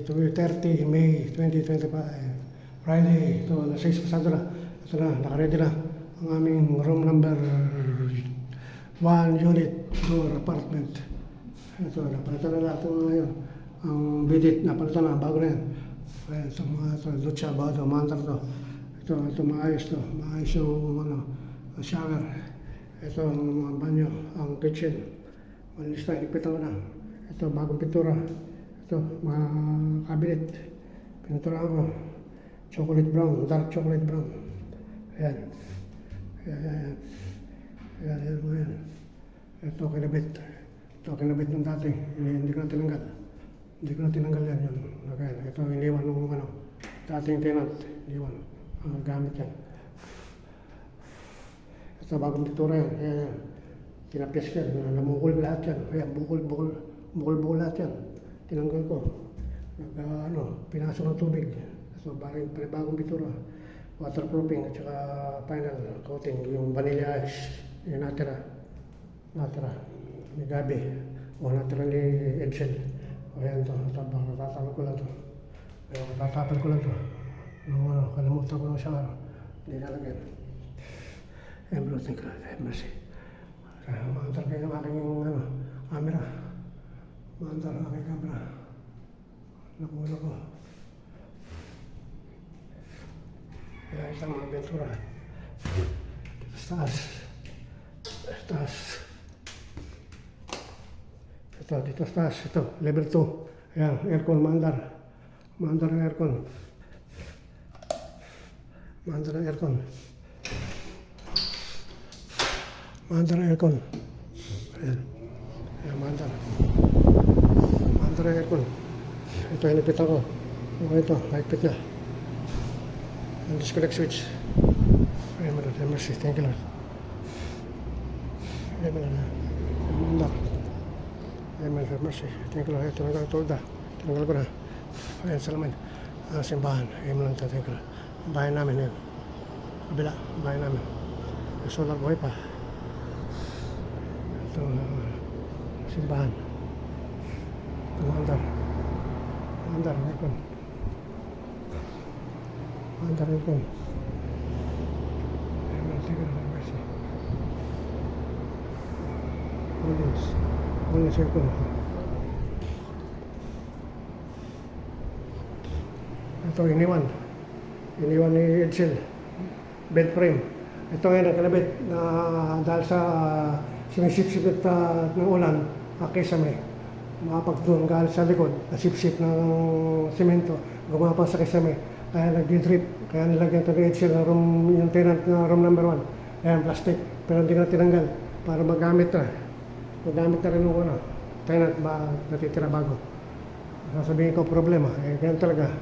to 30 May 2025. Friday, ito, nasa 6 pasado na. Ito na, nakaready na ang aming room number 1 unit door apartment. Ito, napalitan na lahat ng ngayon. Ang bidit, napalitan na, bago na yan. Ayan, ito mga ito, dutya, bago ito, mantar to. Ito maayos to, maayos yung shower. Ito ang mga banyo, ang kitchen. Malis na, iligpitan ko na. Ito, bagong pintura. Ito, mga cabinet. Pintura ko. Chocolate brown, dark chocolate brown. Ayan. Ayan. Ayan, ayan. Ito, kinabit. Ito, kinabit ng dati. Hindi ko na tinanggal. Hindi ko na tinanggal yan. Ayan. Ito, iniwan ng dating tenant. Iniwan. Gamit yan. Ito, bagong pintura yan. Ayan. Tinapyas yan. Namukul lahat yan. Ayan, bukol lahat yan. Tinanggal ko. Pinasok ng tubig. So, bagong pintura. Waterproofing at saka final coating. Yung vanilla ice. Yung natira. Ni Gabi. O natira ni Edsel. O yan ito. Natatapal ko lang ito. Natatapal ko lang ito. Kalimutan ko lang siya. Hindi nalagyan. Everything. Mercy. Maantar kayo ng aking camera. Maantar ang aking camera. Nakuha ko. Kaya isang mga bentura. Dito taas. Ito, dito taas. Ito, level 2. Ayan, aircon, maandar. Maandar ang aircon. Maandar ang aircon. Maandar ang aircon. Ayan. Ayan, maandar. Maandar ang aircon. Ito, hinipitan ko. Ito, higpit na. And disconnect switch. Ayan, Lord, have mercy. Thank you, Lord. Ayan, Lord. Ayan, have mercy. Thank you, Lord. Tinanggal ko na. Tinanggal ko na. Ayan, salamat. Simbahan. Ayan, Lord. Thank you, Lord. Bahay namin yun. Kabila. Bahay namin. Solar buhay pa. Ito, simbahan. Ito, mandar. Mandar, aircon. Mandar, aircon. Ayan, Lord. Thank you, Lord. Have mercy. Holdings, aircon. Ito, iniwan ni Edsel. Bed frame. Ito yan ang kalabit na dahil sa sinisip-sipit ng ulan, kisame. Makapagdoon galing sa likod, nasip-sip ng simento, gumapang sa kisame. Kaya nag-drip, kaya nilagyan ito ni Edsel na yung tenant na room number 1. Ayan, plastic. Pero hindi ko na tinanggal para magamit na. Magamit na rin yung tenant ba natitira bago. Sasabihin ko problema, ganyan talaga.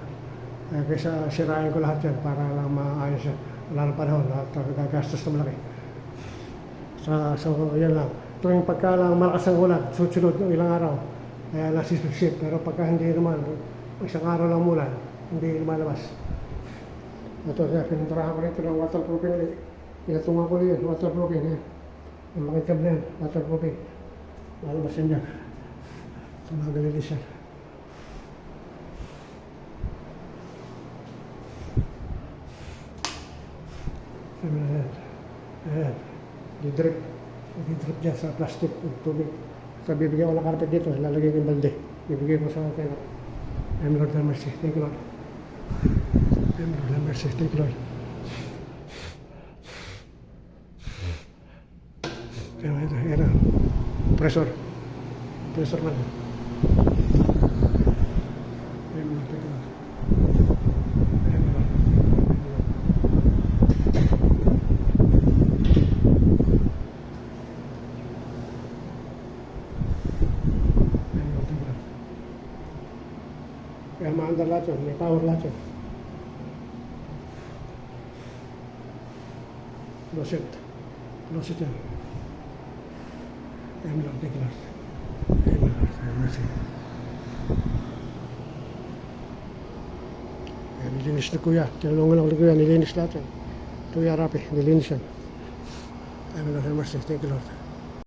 Kaysa sirain ko lahat yan para lang maayos yan. Wala ng panahon at gagastos na malaki. So, yan lang. Tuwing pagka lang malakas ang ulan, susunod ng ilang araw, kaya nasisip-sip. Pero pagka hindi naman, isang araw lang mula, hindi lumalabas. Ito, pininturahan ko rito ng waterproofing. Pinatungan ko rin, waterproofing. Yung mga itab na yan, waterproofing. Lalabas yan dyan. Ito mga galilis yan. Ayan. Di-drip dyan sa plastic ng tubig. So, bibigyan ko ng carpet dito. Lalagay ko yung balde. Bibigyan ko sa akin. I'm Lord, have mercy. Thank you, Lord. I'm Lord, have mercy. Thank you, Lord. Ayan. Pressure man. Ayan, Lord. Thank you, Lord. Ayan, Lord. Kaya maandar lahat yun, may power lahat yun. Closet yan. Ayan lang, thank you Lord. Ayan lang, have mercy. Ayan, nilinis na kuya. Tinulungan ako ni kuya, nilinis lahat yan. Kuya Rapi, nilinis yan. Ayan lang, have mercy, thank you Lord.